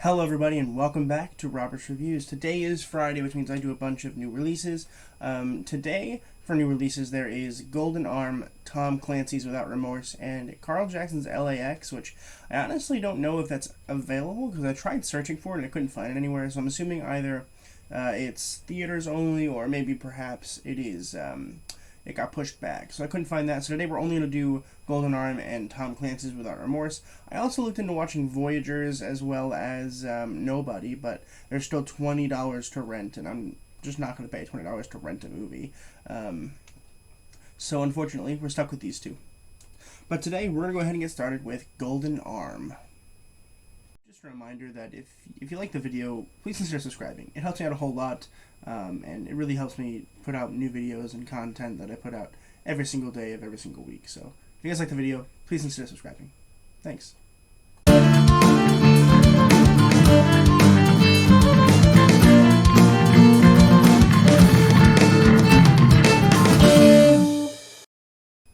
Hello everybody and welcome back to Robert's Reviews. Today is Friday, which means I do a bunch of new releases. Today, for new releases, there is Golden Arm, Tom Clancy's Without Remorse, and Carl Jackson's LAX, which I honestly don't know if that's available because I tried searching for it and I couldn't find it anywhere, so I'm assuming either it's theaters only or maybe perhaps it is it got pushed back. So I couldn't find that. So today we're only going to do Golden Arm and Tom Clancy's Without Remorse. I also looked into watching Voyagers as well as Nobody, but there's still $20 to rent, and I'm just not going to pay $20 to rent a movie. So unfortunately, we're stuck with these two. But today, we're going to go ahead and get started with Golden Arm. Just a reminder that if you like the video, please consider subscribing. It helps me out a whole lot, and it really helps me put out new videos and content that I put out every single day of every single week. So if you guys like the video, please consider subscribing. Thanks.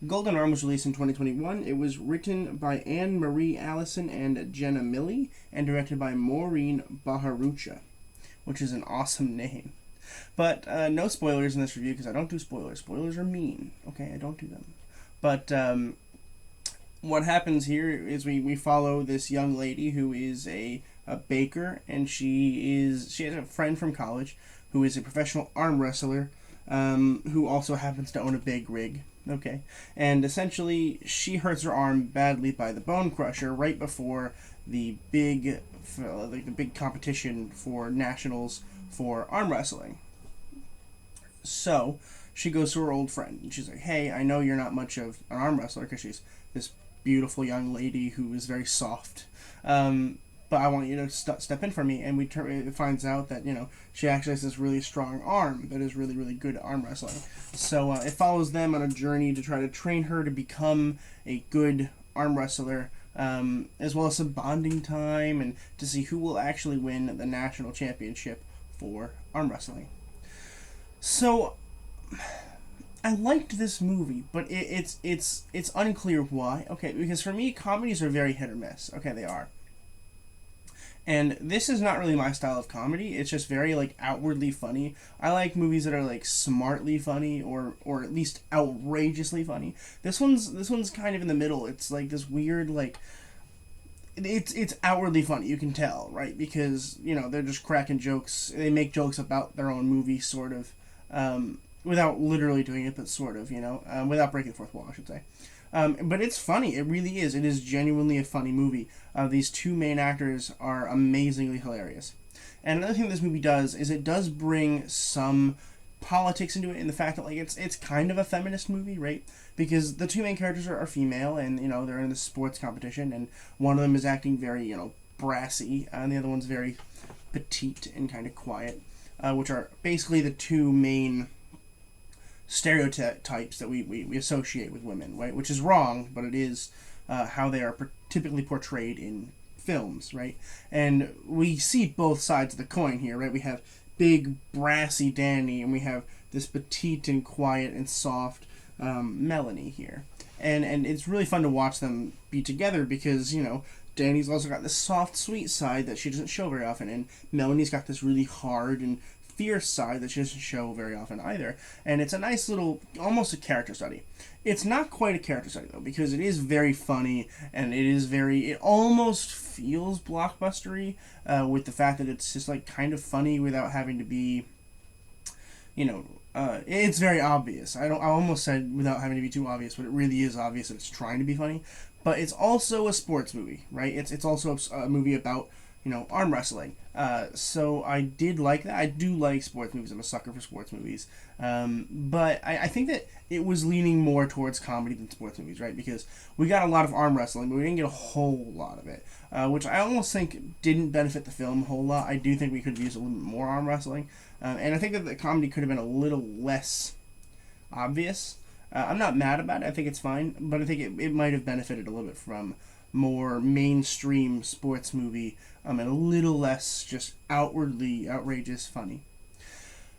Golden Arm was released in 2021. It was written by Anne Marie Allison and Jenna Milley and directed by Maureen Baharucha, which is an awesome name. But no spoilers in this review because I don't do spoilers. Spoilers are mean. Okay, I don't do them. But what happens here is we follow this young lady who is a baker, and she has a friend from college who is a professional arm wrestler who also happens to own a big rig. Okay, and essentially she hurts her arm badly by the bone crusher right before the big competition for nationals for arm wrestling. So she goes to her old friend and she's like, "Hey, I know you're not much of an arm wrestler because she's this beautiful young lady who is very soft, but I want you to step in for me." And it finds out that she actually has this really strong arm that is really, really good at arm wrestling. So it follows them on a journey to try to train her to become a good arm wrestler, as well as some bonding time and to see who will actually win the national championship for arm wrestling. So I liked this movie, but it's unclear why. Okay, because for me, comedies are very hit or miss. Okay, they are. And this is not really my style of comedy. It's just very outwardly funny. I like movies that are smartly funny or at least outrageously funny. This one's kind of in the middle. It's this weird it's outwardly funny, you can tell, right? Because they're just cracking jokes. They make jokes about their own movie, sort of, without literally doing it, but sort of, without breaking the fourth wall, I should say. But it's funny. It really is. It is genuinely a funny movie. These two main actors are amazingly hilarious. And another thing this movie does is it does bring some politics into it, in the fact that it's kind of a feminist movie, right? Because the two main characters are female, and they're in this sports competition, and one of them is acting very brassy, and the other one's very petite and kind of quiet, which are basically the two main stereotypes that we associate with women, right? Which is wrong, but it is how they are typically portrayed in films, right? And we see both sides of the coin here, right? We have big, brassy Danny, and we have this petite and quiet and soft Melanie here. And it's really fun to watch them be together because, Danny's also got this soft, sweet side that she doesn't show very often, and Melanie's got this really hard and fierce side that she doesn't show very often either. And it's a nice little, almost a character study. It's not quite a character study though, because it is very funny, and it almost feels blockbustery, with the fact that it's just kind of funny without having to be, it's very obvious. I almost said without having to be too obvious, but it really is obvious that it's trying to be funny. But it's also a sports movie, right? It's also a movie about arm wrestling. So I did like that. I do like sports movies. I'm a sucker for sports movies. But I think that it was leaning more towards comedy than sports movies, right? Because we got a lot of arm wrestling, but we didn't get a whole lot of it, which I almost think didn't benefit the film a whole lot. I do think we could have used a little bit more arm wrestling. And I think that the comedy could have been a little less obvious. I'm not mad about it. I think it's fine. But I think it might have benefited a little bit from more mainstream sports movie, and a little less just outwardly outrageous funny.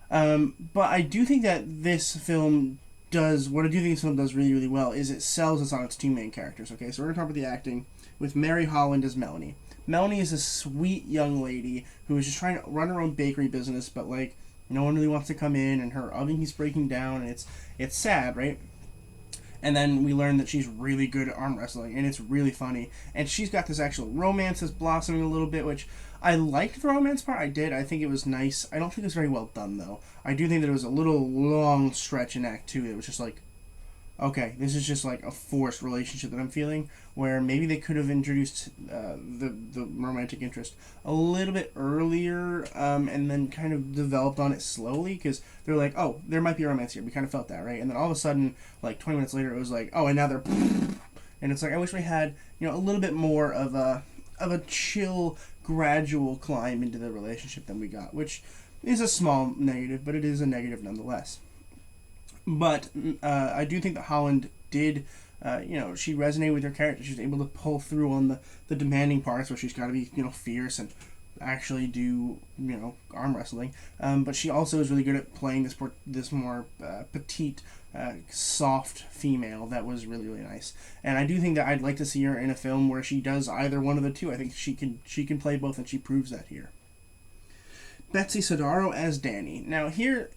But I do think that this film does really, really well is it sells us on its two main characters. Okay, so we're going to talk about the acting with Mary Holland as Melanie. Melanie is a sweet young lady who is just trying to run her own bakery business, but like no one really wants to come in, and her oven keeps breaking down, and it's sad, right? And then we learn that she's really good at arm wrestling, and it's really funny. And she's got this actual romance that's blossoming a little bit, which I liked the romance part. I did. I think it was nice. I don't think it was very well done, though. I do think that it was a little long stretch in Act 2. It was just like, okay, this is just like a forced relationship that I'm feeling, where maybe they could have introduced the romantic interest a little bit earlier, and then kind of developed on it slowly, because they're like, oh, there might be a romance here. We kind of felt that, right? And then all of a sudden, like 20 minutes later, it was like, oh, and now they're, and it's like, I wish we had, a little bit more of a chill, gradual climb into the relationship than we got, which is a small negative, but it is a negative nonetheless. But I do think that Holland did, she resonated with her character. She was able to pull through on the demanding parts where she's got to be, fierce and actually do, arm wrestling. But she also is really good at playing this more petite, soft female that was really, really nice. And I do think that I'd like to see her in a film where she does either one of the two. I think she can play both, and she proves that here. Betsy Sodaro as Danny. Now here,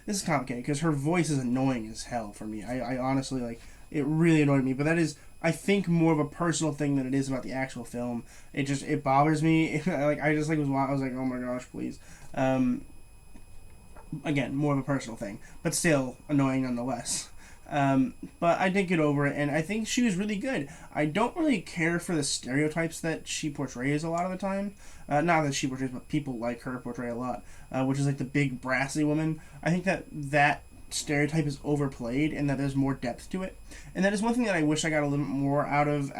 this is complicated because her voice is annoying as hell for me. I honestly, it really annoyed me. But that is, I think, more of a personal thing than it is about the actual film. It bothers me. I was like, oh my gosh, please. Again, more of a personal thing. But still, annoying nonetheless. But I did get over it, and I think she was really good. I don't really care for the stereotypes that she portrays a lot of the time. Not that she portrays, but people like her portray a lot, which is like the big brassy woman. I think that stereotype is overplayed, and that there's more depth to it. And that is one thing that I wish I got a little bit more out of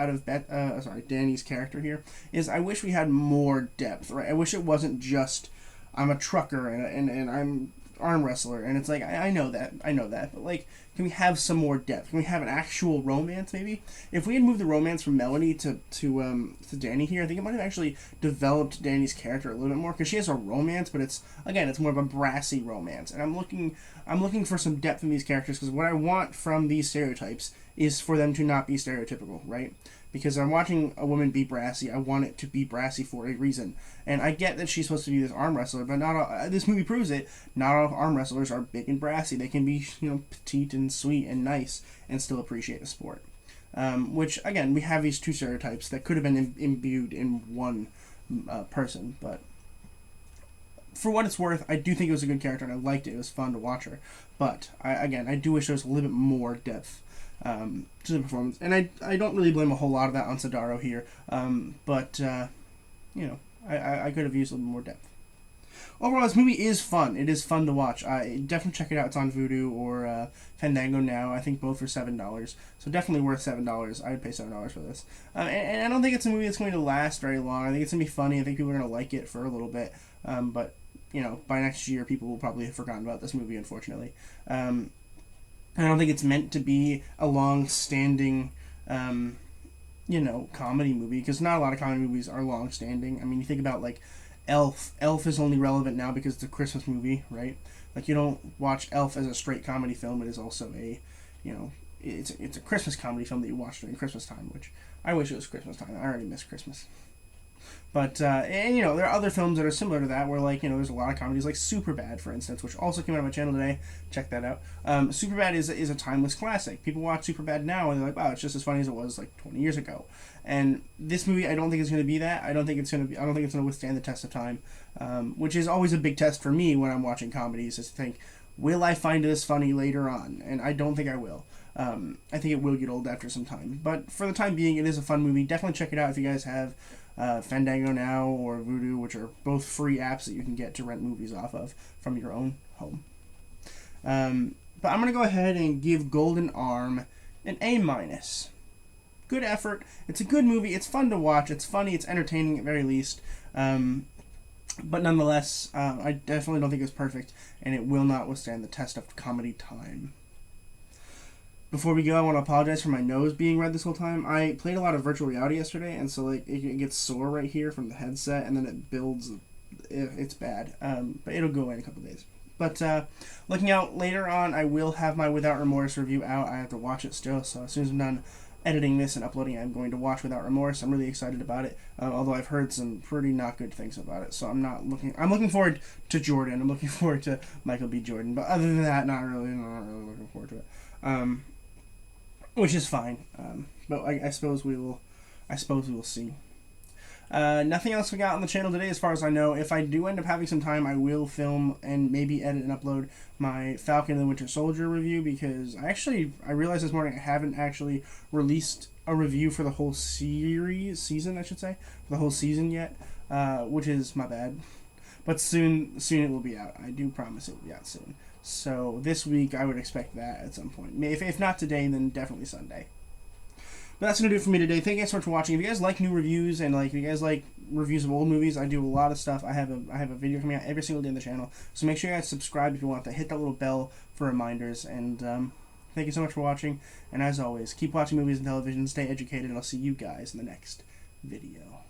Danny's character here. Is I wish we had more depth. Right? I wish it wasn't just I'm a trucker and I'm arm wrestler, and it's like I know that, but like, can we have some more depth? Can we have an actual romance, maybe? If we had moved the romance from Melanie to Danny here, I think it might have actually developed Danny's character a little bit more, because she has a romance, but it's more of a brassy romance, and I'm looking for some depth in these characters, because what I want from these stereotypes is for them to not be stereotypical, right? Because I'm watching a woman be brassy. I want it to be brassy for a reason. And I get that she's supposed to be this arm wrestler, but not all, this movie proves it. Not all arm wrestlers are big and brassy. They can be, petite and sweet and nice and still appreciate the sport. Which, again, we have these two stereotypes that could have been imbued in one person. But for what it's worth, I do think it was a good character, and I liked it. It was fun to watch her. But, I do wish there was a little bit more depth to the performance, and I don't really blame a whole lot of that on Sodaro here, but I could have used a little more depth. Overall, this movie is fun. It is fun to watch. Definitely check it out. It's on Vudu or Fandango now. I think both are $7, so definitely worth $7. I would pay $7 for this. And I don't think it's a movie that's going to last very long. I think it's going to be funny. I think people are going to like it for a little bit, but by next year, people will probably have forgotten about this movie, unfortunately. I don't think it's meant to be a long-standing, comedy movie, because not a lot of comedy movies are long-standing. I mean, you think about, like, Elf. Elf is only relevant now because it's a Christmas movie, right? Like, you don't watch Elf as a straight comedy film. It is also a, it's a Christmas comedy film that you watch during Christmas time, which I wish it was Christmas time. I already miss Christmas. But, there are other films that are similar to that, where, there's a lot of comedies, like Superbad, for instance, which also came out on my channel today. Check that out. Superbad is a timeless classic. People watch Superbad now, and they're like, wow, it's just as funny as it was, 20 years ago. And this movie, I don't think it's going to be that. I don't think it's going to withstand the test of time, which is always a big test for me when I'm watching comedies, is to think, will I find this funny later on? And I don't think I will. I think it will get old after some time. But for the time being, it is a fun movie. Definitely check it out if you guys have Fandango now or Vudu, which are both free apps that you can get to rent movies off of from your own home. But I'm going to go ahead and give Golden Arm an A-. Good effort. It's a good movie. It's fun to watch. It's funny. It's entertaining at very least. But nonetheless, I definitely don't think it's perfect, and it will not withstand the test of comedy time. Before we go, I want to apologize for my nose being red this whole time. I played a lot of virtual reality yesterday, and so it gets sore right here from the headset, and then it builds. It's bad, but it'll go away in a couple days. But looking out later on, I will have my Without Remorse review out. I have to watch it still, so as soon as I'm done editing this and uploading, I'm going to watch without remorse. I'm really excited about it, although I've heard some pretty not good things about it. So I'm looking forward to Jordan. I'm looking forward to Michael B. Jordan. But other than that, not really looking forward to it. Which is fine. But I suppose we will. I suppose we will see. Nothing else we got on the channel today as far as I know. If I do end up having some time, I will film and maybe edit and upload my Falcon and the Winter Soldier review, because I realized this morning I haven't actually released a review for the whole season, I should say, for the whole season yet, which is my bad. But soon it will be out. I do promise it will be out soon. So this week I would expect that at some point. If not today, then definitely Sunday. But that's going to do it for me today. Thank you guys so much for watching. If you guys like new reviews and if you guys like reviews of old movies, I do a lot of stuff. I have a video coming out every single day on the channel. So make sure you guys subscribe if you want to. Hit that little bell for reminders. And thank you so much for watching. And as always, keep watching movies and television. Stay educated. And I'll see you guys in the next video.